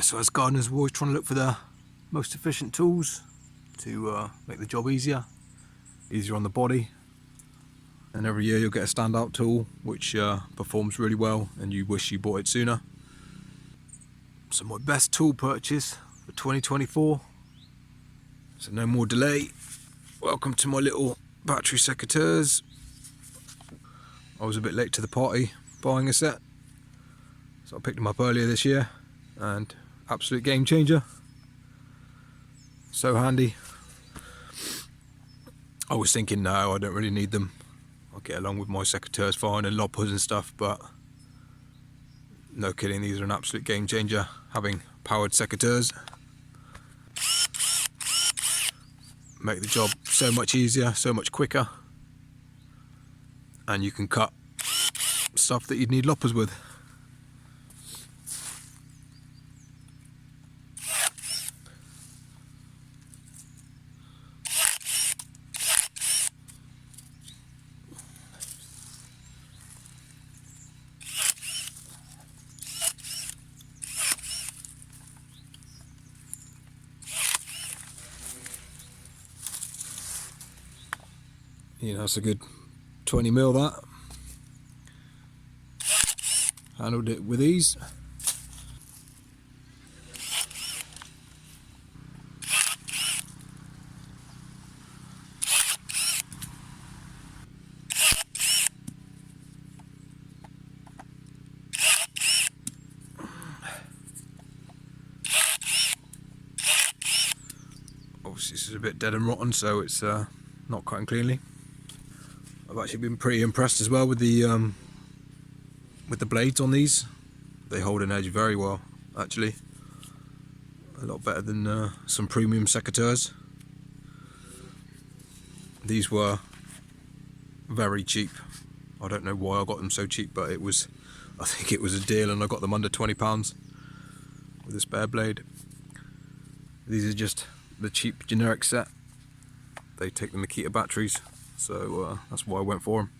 So as gardeners, we're always trying to look for the most efficient tools to make the job easier on the body. And every year you'll get a standout tool which performs really well and you wish you bought it sooner. So my best tool purchase for 2024. So no more delay. Welcome to my little battery secateurs. I was a bit late to the party buying a set, so I picked them up earlier this year, and absolute game changer. So handy. I was thinking, no, I don't really need them. I'll get along with my secateurs fine and loppers and stuff, but no kidding, these are an absolute game changer, having powered secateurs. Make the job so much easier, so much quicker, and you can cut stuff that you'd need loppers with. You know, that's a good 20 mil that. Handled it with ease. Obviously this is a bit dead and rotten, so it's not cutting cleanly. I've actually been pretty impressed as well with the blades on these. They hold an edge very well, actually. A lot better than some premium secateurs. These were very cheap. I don't know why I got them so cheap, but I think it was a deal, and I got them under £20 with a spare blade. These are just the cheap generic set. They take the Makita batteries, so that's why I went for them.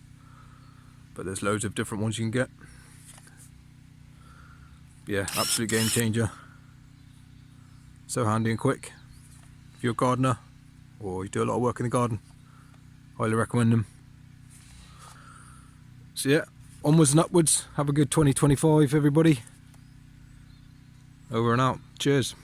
But there's loads of different ones you can get. Yeah, absolute game changer. So handy and quick. If you're a gardener or you do a lot of work in the garden, highly recommend them. So yeah, onwards and upwards. Have a good 2025, everybody. Over and out. Cheers.